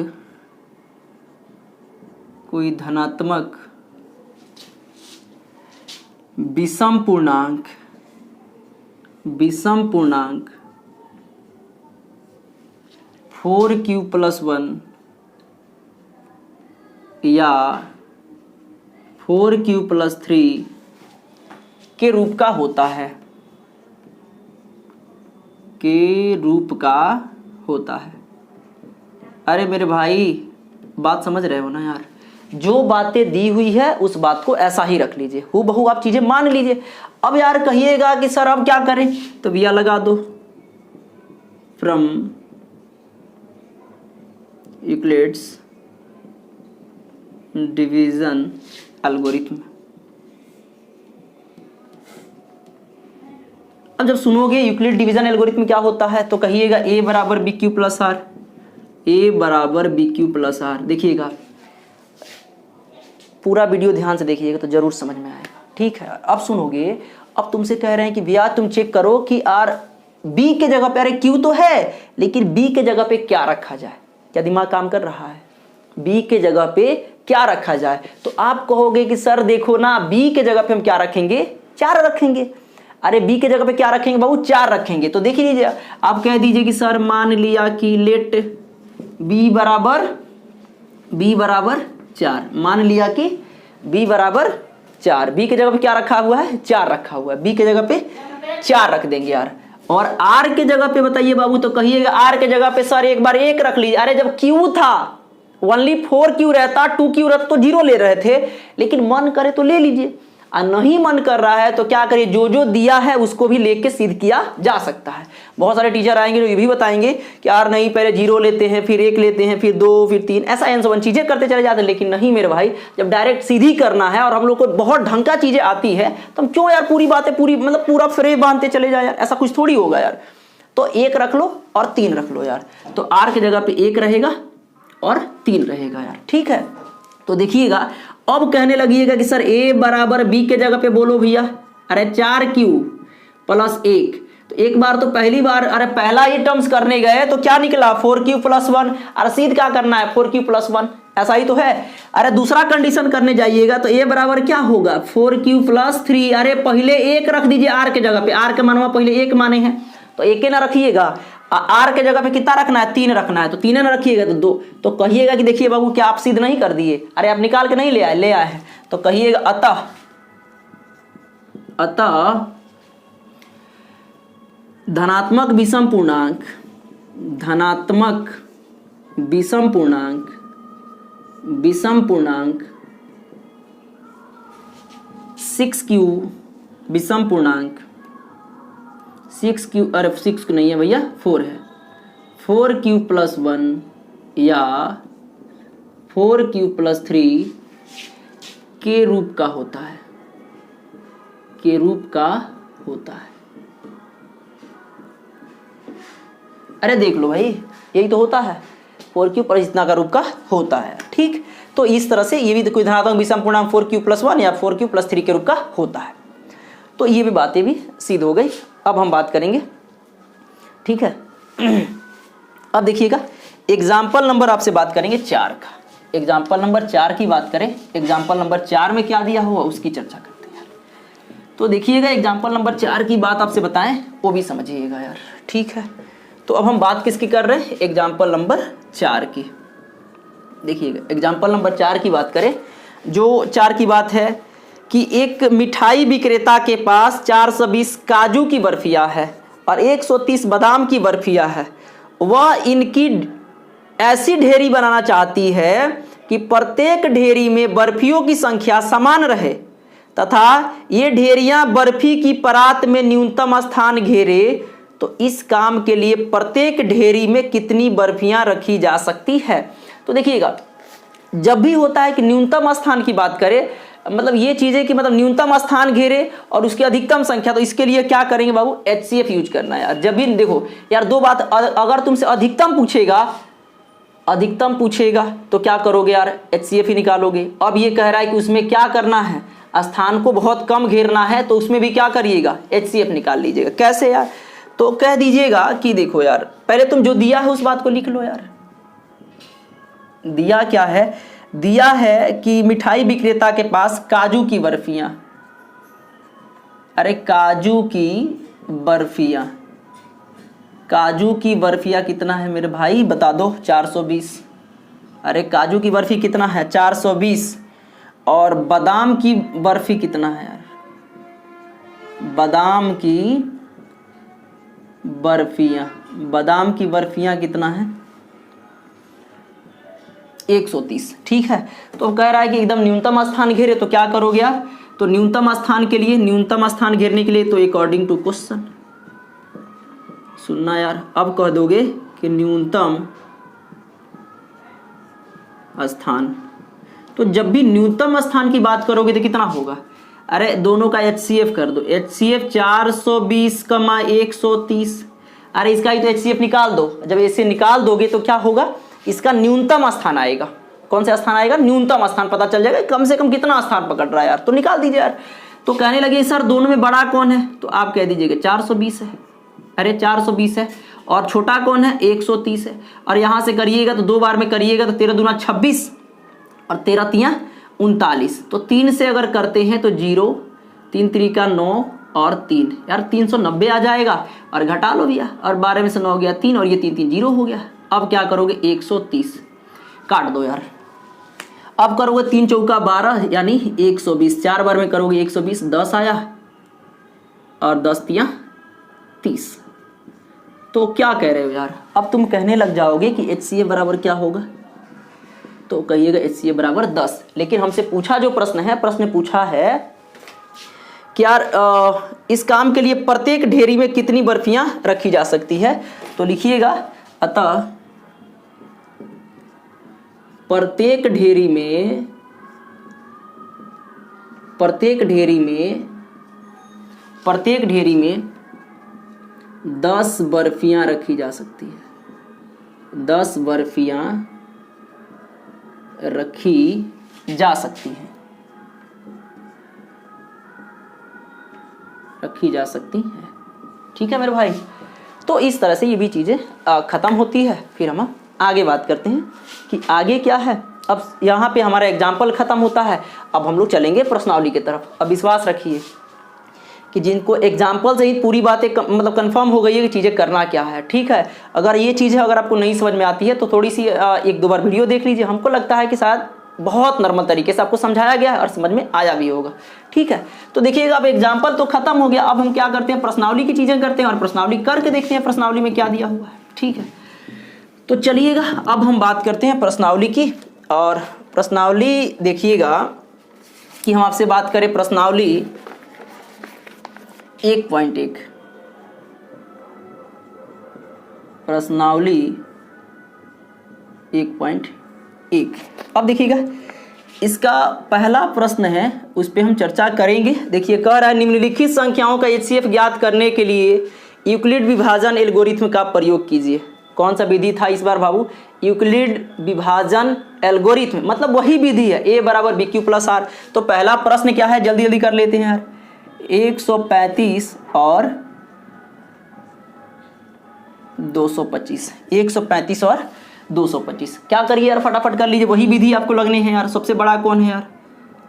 विषम पूर्णांक 4q प्लस 1 या 4q प्लस 3 के रूप का होता है, अरे मेरे भाई बात समझ रहे हो ना यार? जो बातें दी हुई है उस बात को ऐसा ही रख लीजिए, हूबहू आप चीजें मान लीजिए। अब यार कहिएगा कि सर अब क्या करें, तो भैया लगा दो फ्रॉम यूक्लिड्स डिवीजन एल्गोरिथम। अब जब सुनोगे यूक्लिड डिवीजन एल्गोरिथम क्या होता है तो कहिएगा ए बराबर b q plus r, a बराबर बी क्यू प्लस आर। देखिएगा पूरा वीडियो ध्यान से देखिएगा तो जरूर समझ में आएगा, ठीक है। अब सुनोगे, अब तुमसे कह रहे हैं कि भैया तुम चेक करो कि आर बी के जगह पे, अरे क्यू तो है लेकिन बी के जगह पे क्या रखा जाए, क्या दिमाग काम कर रहा है? बी के जगह पे क्या रखा जाए, तो आप कहोगे कि सर देखो ना बी के जगह पे हम क्या रखेंगे, 4 रखेंगे। अरे बी के जगह पे क्या रखेंगे बाबू, 4 रखेंगे। तो देख लीजिए, आप कह दीजिए कि सर मान लिया कि लेट बी बराबर 4, मान लिया कि बी बराबर 4, बी के जगह पे क्या रखा हुआ है, 4 रखा हुआ है, बी के जगह पे 4 रख देंगे यार। और आर के जगह पे बताइए बाबू, तो कहिएगा आर के जगह पे सर एक बार 1 रख लीजिए। अरे जब क्यू था ओनली 4 क्यू रहता, 2 क्यू रहता तो 0 ले रहे थे, लेकिन मन करे तो ले लीजिए, और नहीं मन कर रहा है तो क्या करिए, जो जो दिया है उसको भी लेके सिद्ध किया जा सकता है। बहुत सारे टीचर आएंगे जो ये भी बताएंगे कि यार नहीं पहले 0 लेते हैं, फिर 1 लेते हैं, फिर 2, फिर 3, ऐसा एन चीजें करते चले जाते हैं। लेकिन नहीं मेरे भाई, जब डायरेक्ट सीधी करना है और हम लोग को बहुत ढंग का चीजें आती है तो हम क्यों यार पूरी बातें पूरी मतलब पूरा फ्रेम बांधते चले जाए यार, ऐसा कुछ थोड़ी होगा यार। तो 1 रख लो और 3 रख लो यार, तो आर की जगह पे 1 रहेगा और 3 रहेगा यार, ठीक है। तो देखिएगा अब कहने लगिएगा कि सर ए बराबर बी के जगह पे बोलो भैया, अरे 4Q प्लस 1, तो एक बार तो पहली बार अरे पहला ही टर्म्स करने गए तो क्या निकला 4Q प्लस 1, अरे सीध क्या करना है 4Q प्लस 1, ऐसा ही तो है। अरे दूसरा कंडीशन करने जाइएगा तो ए बराबर क्या होगा 4Q प्लस 3, अरे पहले 1 रख दीजिए आर के जगह पे, आर के मानवा पहले 1 माने हैं तो 1 ना रखिएगा, आर के जगह पे कितना रखना है 3 रखना है, तो 3 ना रखिएगा तो 2, तो कहिएगा कि देखिए बाबू क्या आप सिद्ध नहीं कर दिए, अरे आप निकाल के नहीं ले आए हैं, तो कहिएगा अतः धनात्मक विषम पूर्णांक 6Q विषम पूर्णांक 6Q, अरे 6 नहीं है भैया 4 है, 4Q प्लस 1 या 4Q प्लस 3 के रूप का होता है, अरे देख लो भाई यही तो होता है, 4Q प्लस इतना का रूप का होता है, ठीक। तो इस तरह से ये भी कोई धनात्मक विषम पूर्णांक 4Q प्लस 1 या 4Q प्लस 3 के रूप का होता है। तो ये भी बातें भी सिद्ध हो गई। अब हम बात करेंगे, ठीक है। अब देखिएगा एग्जाम्पल नंबर आपसे बात करेंगे 4 का, एग्जाम्पल नंबर 4 की बात करें, एग्जाम्पल नंबर 4 में क्या दिया हुआ उसकी चर्चा करते हैं। तो देखिएगा एग्जाम्पल नंबर 4 की बात आपसे बताएं वो भी समझिएगा यार, ठीक है। तो अब हम बात किसकी कर रहे हैं, एग्जाम्पल नंबर 4 की। देखिएगा एग्जाम्पल नंबर 4 की बात करें, जो 4 की बात है कि एक मिठाई विक्रेता के पास 420 काजू की बर्फियां है और 130 बादाम की बर्फियां है। वह इनकी ऐसी ढेरी बनाना चाहती है कि प्रत्येक ढेरी में बर्फियों की संख्या समान रहे तथा ये ढेरियां बर्फी की परात में न्यूनतम स्थान घेरे। तो इस काम के लिए प्रत्येक ढेरी में कितनी बर्फियां रखी जा सकती है। तो देखिएगा जब भी होता है कि न्यूनतम स्थान की बात करें, मतलब ये चीजें कि मतलब न्यूनतम स्थान घेरे और उसकी अधिकतम संख्या, तो इसके लिए क्या करेंगे बाबू HCF यूज करना है यार। जब भी देखो यार दो बात, अगर तुमसे अधिकतम पूछेगा तो क्या करोगे यार HCF ही निकालोगे। अब ये कह रहा है कि उसमें क्या करना है, स्थान को बहुत कम घेरना है, तो उसमें भी क्या करिएगा HCF निकाल लीजिएगा। कैसे यार, तो कह दीजिएगा कि देखो यार पहले तुम जो दिया है उस बात को लिख लो यार। दिया क्या है, दिया है कि मिठाई विक्रेता के पास काजू की बर्फियां, अरे काजू की बर्फियां कितना है मेरे भाई बता दो 420। अरे काजू की बर्फी कितना है 420, और बादाम की बर्फी कितना है यार, बादाम की बर्फियां कितना है, 130। ठीक है, तो कह रहा है कि एकदम न्यूनतम स्थान घेरे, तो क्या करोगे आप, तो न्यूनतम स्थान के लिए, न्यूनतम स्थान घेरने के लिए तो अकॉर्डिंग टू क्वेश्चन, सुनना यार, अब कह दोगे कि न्यूनतम स्थान, तो जब भी न्यूनतम स्थान की बात करोगे तो कितना होगा, अरे दोनों का HCF कर दो, HCF 420 कमा 130, अरे इसका ही तो HCF निकाल दो, जब ऐसे निकाल दोगे तो क्या होगा, इसका न्यूनतम स्थान आएगा, कौन सा स्थान आएगा, न्यूनतम स्थान पता चल जाएगा कम से कम कितना स्थान पकड़ रहा है यार, तो निकाल दीजिए यार। तो कहने लगे सर दोनों में बड़ा कौन है, तो आप कह दीजिएगा 420 है, अरे 420 है, और छोटा कौन है 130 है, और यहाँ से करिएगा तो 2 बार में करिएगा तो 13 दूना 26 और 13 तियां 39, तो 3 से अगर करते हैं तो 0, 3 त्रिका 9 और 3 यार 390 आ जाएगा, और घटा लो भैया, और 12 में से 9 गया 3 और ये 3 3 0 हो गया। अब क्या करोगे 130 काट दो यार, अब करोगे 3 चौका 12 यानी 120, 4 बार में करोगे 120, 10 आया और 10 तियां 30। तो क्या कह रहे हो यार, अब तुम कहने लग जाओगे कि HCF बराबर क्या होगा, तो कहिएगा HCF बराबर 10। लेकिन हमसे पूछा जो प्रश्न है, प्रश्न पूछा है कि यार इस काम के लिए प्रत्येक ढेरी में कितनी बर्फियां रखी जा सकती है, तो लिखिएगा अतः प्रत्येक ढेरी में 10 बर्फियां रखी जा सकती है, 10 बर्फियां रखी जा सकती हैं, रखी जा सकती हैं। ठीक है मेरे भाई, तो इस तरह से ये भी चीज़ें ख़त्म होती है। फिर हम आगे बात करते हैं कि आगे क्या है। अब यहाँ पे हमारा एग्जाम्पल ख़त्म होता है, अब हम लोग चलेंगे प्रश्नावली की तरफ। अब विश्वास रखिए कि जिनको एग्जाम्पल से ही पूरी बातें मतलब कंफर्म हो गई है कि चीज़ें करना क्या है। ठीक है, अगर ये चीज़ें अगर आपको नहीं समझ में आती है तो थोड़ी सी 1-2 बार वीडियो देख लीजिए, हमको लगता है कि शायद बहुत नॉर्मल तरीके से आपको समझाया गया है और समझ में आया भी होगा। ठीक है, तो देखिएगा अब एग्जाम्पल तो खत्म हो गया, अब हम क्या करते हैं प्रश्नावली की चीज़ें करते हैं और प्रश्नावली करके देखते हैं प्रश्नावली में क्या दिया हुआ है। ठीक है, तो चलिएगा अब हम बात करते हैं प्रश्नावली की। और प्रश्नावली देखिएगा कि हम आपसे बात करें प्रश्नावली 1.1, प्रश्नावली 1.1। अब देखिएगा इसका पहला प्रश्न है, उस पर हम चर्चा करेंगे। देखिए कह रहा है निम्नलिखित संख्याओं का HCF ज्ञात करने के लिए यूक्लिड विभाजन एल्गोरिथ्म का प्रयोग कीजिए। कौन सा विधि था इस बार बाबू, यूक्लिड विभाजन एल्गोरिथ्म, मतलब वही विधि है A बराबर BQ प्लस R। तो पहला प्रश्न क्या है, जल्दी जल्दी कर लेते हैं यार, 135 और 225, 135 और 225। क्या करिए यार फटाफट कर लीजिए, वही विधि आपको लगने हैं यार। सबसे बड़ा कौन है यार,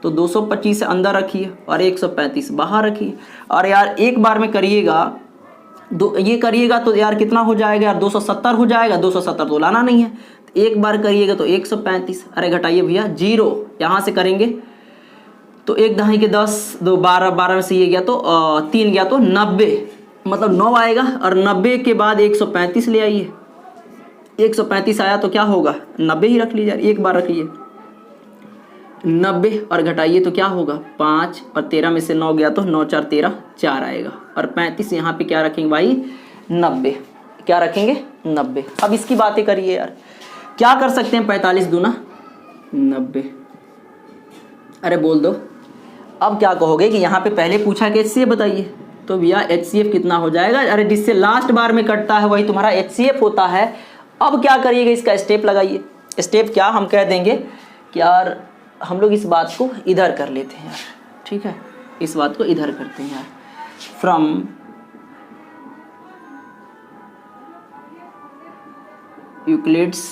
तो 225 अंदर रखिए और 135 बाहर रखिए। और यार एक बार में करिएगा ये करिएगा तो यार कितना हो जाएगा यार, 270 हो जाएगा। 270 तो लाना नहीं है, तो एक बार करिएगा तो 135। अरे घटाइए भैया 0, यहाँ से करेंगे तो 1 दहाई के 10, 2 12, 12 में से ये गया तो 3 गया तो 90, मतलब 9 आएगा। और 90 के बाद 135 ले आइए, 135 आया तो क्या होगा, 90 ही रख लीजिए, एक बार रखिए 90 और घटाइए तो क्या होगा 5, और 13 में से 9 गया तो 9 4 13, 4 आएगा। और 35 यहाँ पे क्या रखेंगे भाई 90, क्या रखेंगे 90। अब इसकी बातें करिए यार, क्या कर सकते हैं 45 दूना 90, अरे बोल दो। अब क्या कहोगे कि यहाँ पे पहले पूछा कि HCF बताइए, तो भैया HCF कितना हो जाएगा, अरे जिससे लास्ट बार में कटता है वही तुम्हारा HCF होता है। अब क्या करिएगा, इसका स्टेप लगाइए। स्टेप क्या, हम कह देंगे कि यार हम लोग इस बात को इधर कर लेते हैं यार। ठीक है, इस बात को इधर करते हैं यार, फ्रॉम यूक्लिड्स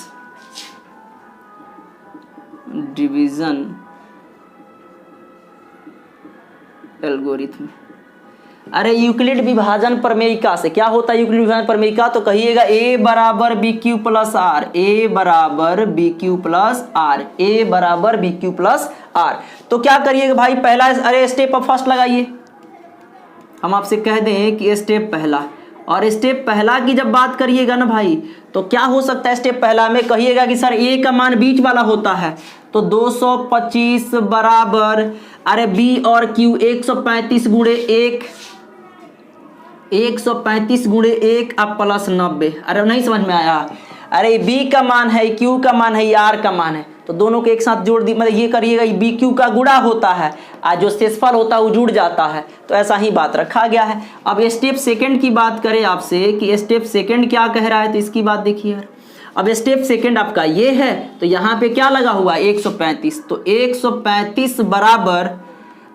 डिवीजन एल्गोरिथम। अरे यूक्लिड विभाजन प्रमेयिका से क्या होता है, यूक्लिड विभाजन प्रमेयिका, तो कहिएगा A बराबर BQ प्लस R, A बराबर BQ प्लस R, A बराबर BQ प्लस R। तो क्या करिएगा भाई पहला, अरे स्टेप अब फर्स्ट लगाइए। हम आपसे कह दें कि स्टेप पहला, और स्टेप पहला की जब बात करिएगा ना भाई, तो क्या हो सकता है स्टेप पहला में, कहिएगा कि सर ए का मान बीच वाला होता है, तो 225 बराबर, अरे बी और क्यू 135 गुणे 1, 135 गुणे 1 अब प्लस 90। अरे नहीं समझ में आया, अरे बी का मान है, क्यू का मान है, आर का मान है, तो दोनों को एक साथ जोड़ दी, मतलब ये करिएगा बी क्यू का गुणा होता है, आज जो शेषफल होता है वो जुड़ जाता है, तो ऐसा ही बात रखा गया है। अब स्टेप सेकंड की बात करें आपसे कि स्टेप सेकंड क्या कह रहा है, तो इसकी बात देखिए यार। अब स्टेप सेकंड आपका ये है, तो यहाँ पे क्या लगा हुआ है 135, तो 135 बराबर,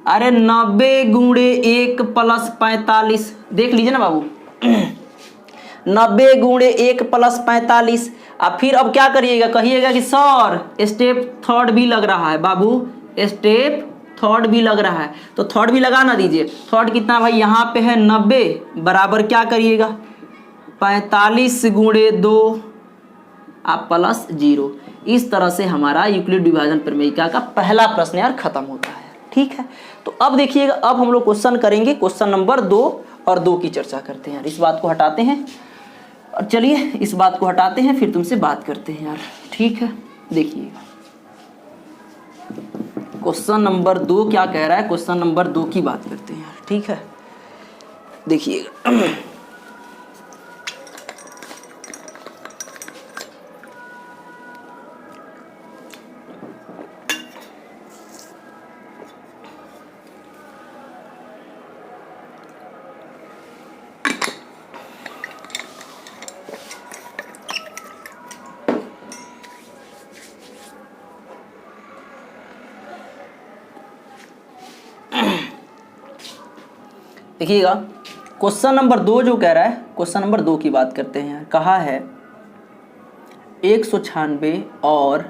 अरे 90 गुणे 1 प्लस 45, देख लीजिए ना बाबू 90 गुणे 1 प्लस 45। अब फिर अब क्या करिएगा, कहिएगा कि सर स्टेप थर्ड भी लग रहा है बाबू, स्टेप थर्ड भी लग रहा है, तो थर्ड भी लगा ना दीजिए। थर्ड कितना भाई, यहाँ पे है 90 बराबर क्या करिएगा 45 गुणे 2 आप प्लस 0। इस तरह से हमारा यूक्लिड विभाजन प्रमेयिका का पहला प्रश्न यार खत्म होता है। ठीक है, तो अब देखिएगा, अब हम लोग क्वेश्चन करेंगे, क्वेश्चन नंबर 2 और 2 की चर्चा करते हैं यार। इस बात को हटाते हैं और चलिए इस बात को हटाते हैं, फिर तुमसे बात करते हैं यार। ठीक है, देखिएगा क्वेश्चन नंबर 2 क्या कह रहा है, क्वेश्चन नंबर 2 की बात करते हैं यार। ठीक है, देखिएगा देखिएगा क्वेश्चन नंबर 2 जो कह रहा है, क्वेश्चन नंबर 2 की बात करते हैं। कहा है 196 और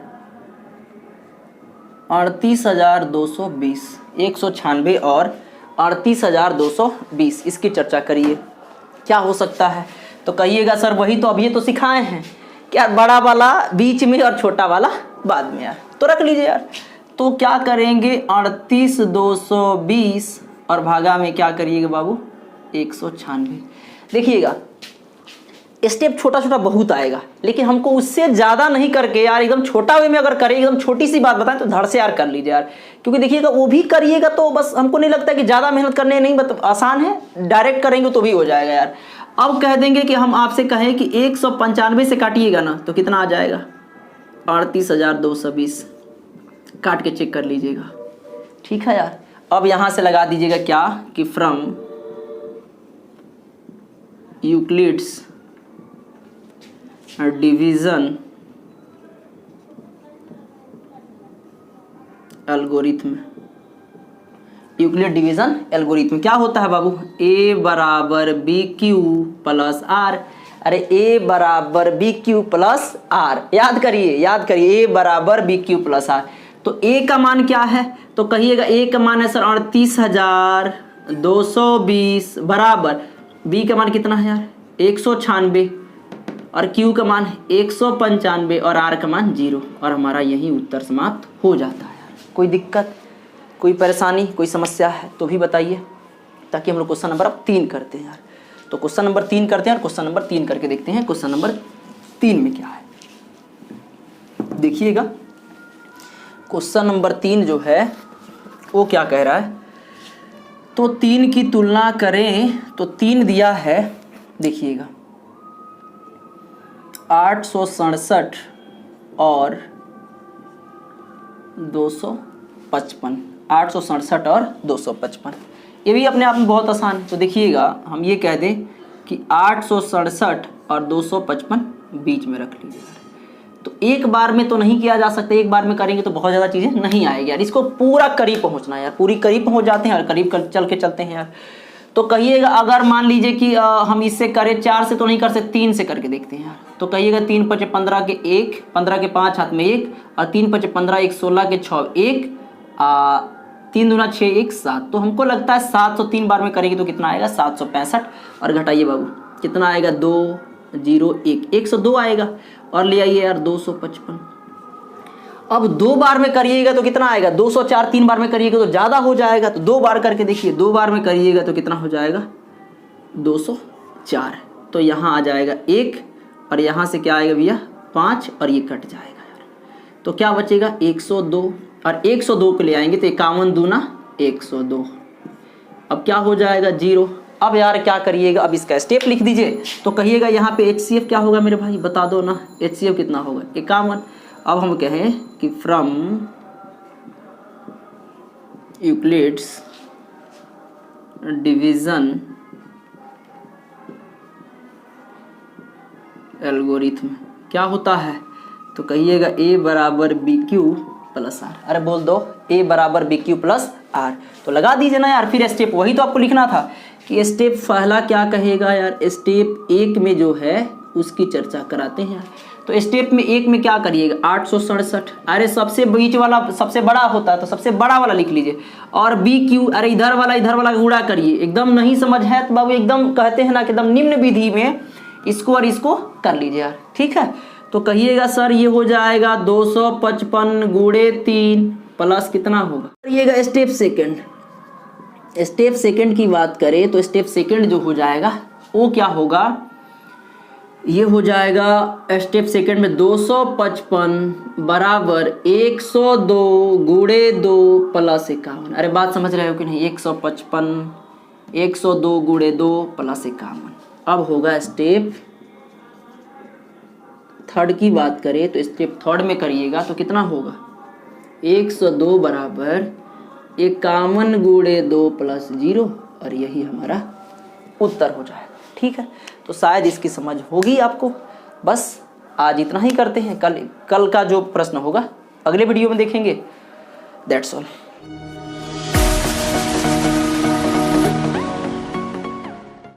38,220, 196 और 38,220 इसकी चर्चा करिए, क्या हो सकता है। तो कहिएगा सर वही तो अब ये तो सिखाए हैं क्या, बड़ा वाला बीच में और छोटा वाला बाद में यार, तो रख लीजिए यार। तो क्या करेंगे 38,220 और भागा में क्या करिएगा बाबू 196। देखिएगा स्टेप छोटा छोटा बहुत आएगा, लेकिन हमको उससे ज़्यादा नहीं करके यार एकदम छोटा वे में अगर करें, एकदम छोटी सी बात बताएं तो धड़ से यार कर लीजिए यार, क्योंकि देखिएगा वो भी करिएगा तो बस हमको नहीं लगता कि ज़्यादा मेहनत करने नहीं, मतलब आसान है, डायरेक्ट करेंगे तो भी हो जाएगा यार। अब कह देंगे कि हम आपसे कहें कि 195 से काटिएगा ना तो कितना आ जाएगा 38,220, काट के चेक कर लीजिएगा। ठीक है यार, अब यहाँ से लगा दीजिएगा क्या कि from Euclid's division algorithm, Euclid division algorithm क्या होता है बाबू, ए बराबर बी क्यू प्लस आर। अरे ए बराबर बी क्यू प्लस आर, याद करिए याद करिए, ए बराबर बी क्यू प्लस आर। तो ए का मान क्या है, तो कहिएगा ए का मान है सर 38,220 बराबर, बी का मान कितना है यार 196 और क्यू का मान 195 और आर का मान 0, और हमारा यही उत्तर समाप्त हो जाता है यार। कोई दिक्कत, कोई परेशानी, कोई समस्या है तो भी बताइए, ताकि हम लोग क्वेश्चन नंबर अब 3 करते हैं यार। तो क्वेश्चन नंबर 3 करते हैं और क्वेश्चन नंबर 3 करके देखते हैं क्वेश्चन नंबर 3 में क्या है। देखिएगा क्वेश्चन नंबर 3 जो है वो क्या कह रहा है, तो 3 की तुलना करें तो 3 दिया है, देखिएगा 867 और 255, 867 और 255, ये भी अपने आप में बहुत आसान है। तो देखिएगा हम ये कह दें कि 867 और 255 बीच में रख लीजिए। तो एक बार में तो नहीं किया जा सकता, एक बार में करेंगे तो बहुत ज़्यादा चीज़ें नहीं आएगी यार, इसको पूरा करीब पहुंचना है यार, पूरी करीब पहुंच जाते हैं और करीब चल के चलते हैं यार। तो कहिएगा अगर मान लीजिए कि हम इससे करें 4 से तो नहीं कर सकते, 3 से करके देखते हैं यार। तो कहिएगा 3 5 15 के 1, 15 के 5 हाथ में 1 और 3 5 15, 1 16 के 6 1, 3 दूना 6 1 7। तो हमको लगता है 703 बार में करेंगे तो कितना आएगा 765, और घटाइए बाबू कितना आएगा 2 0 1, 102 आएगा, और ले आइए यार 255। अब 2 बार में करिएगा तो कितना आएगा 204, 3 बार में करिएगा तो ज़्यादा हो जाएगा, तो 2 बार करके देखिए, 2 बार में करिएगा तो कितना हो जाएगा 204। तो यहाँ आ जाएगा 1 और यहाँ से क्या आएगा भैया 5 और ये कट जाएगा यार। तो क्या बचेगा 102 और 102 पे ले आएंगे तो 51 दूना 102। अब क्या हो जाएगा 0। अब यार क्या करिएगा, अब इसका स्टेप लिख दीजिए। तो कहिएगा यहाँ पे HCF क्या होगा मेरे भाई, बता दो ना। HCF कितना होगा 51। अब हम कहें कि फ्रॉम यूक्लिड्स डिवीजन एल्गोरिथम क्या होता है, तो कहिएगा A बराबर BQ प्लस R। अरे बोल दो A बराबर BQ प्लस R। तो लगा दीजिए ना यार। फिर स्टेप वही तो आपको लिखना था कि स्टेप पहला क्या कहेगा यार, स्टेप 1 में जो है उसकी चर्चा कराते हैं। तो स्टेप में 1 में क्या करिएगा 867। अरे सबसे बीच वाला सबसे बड़ा होता है तो सबसे बड़ा वाला लिख लीजिए। और BQ, अरे इधर वाला गुणा करिए। एकदम नहीं समझ है तो बाबू एकदम कहते हैं ना कि एकदम निम्न विधि में इसको और इसको कर लीजिए यार, ठीक है। तो कहिएगा सर ये हो जाएगा 255 गुणे 3 प्लस कितना होगा, करिएगा स्टेप सेकंड। स्टेप सेकंड की बात करें तो स्टेप सेकंड जो हो जाएगा वो क्या होगा, ये हो जाएगा स्टेप सेकंड में 255 बराबर 102 गुणे 2 प्लस 51। अरे बात समझ रहे हो कि नहीं, 155 102 गुणे 2 प्लस 51। अब होगा स्टेप थर्ड की बात करें तो स्टेप थर्ड में करिएगा तो कितना होगा 102 बराबर 51 गुणे 2 प्लस 0 और यही हमारा उत्तर हो जाएगा, ठीक है। तो शायद इसकी समझ होगी आपको। बस आज इतना ही करते हैं, कल का जो प्रश्न होगा अगले वीडियो में देखेंगे। That's all.